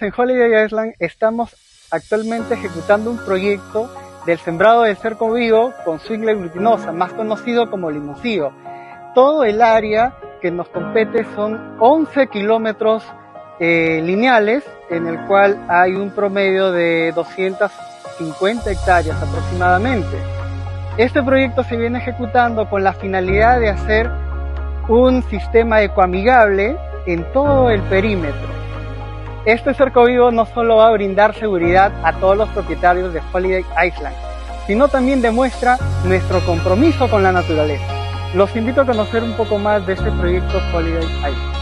En Holiday Island estamos actualmente ejecutando un proyecto del sembrado del cerco vivo con Swinglet glutinosa, más conocido como limoncillo. Todo el área que nos compete son 11 kilómetros lineales, en el cual hay un promedio de 250 hectáreas aproximadamente. Este proyecto se viene ejecutando con la finalidad de hacer un sistema ecoamigable en todo el perímetro. Este cerco vivo no solo va a brindar seguridad a todos los propietarios de Holiday Island, sino también demuestra nuestro compromiso con la naturaleza. Los invito a conocer un poco más de este proyecto Holiday Island.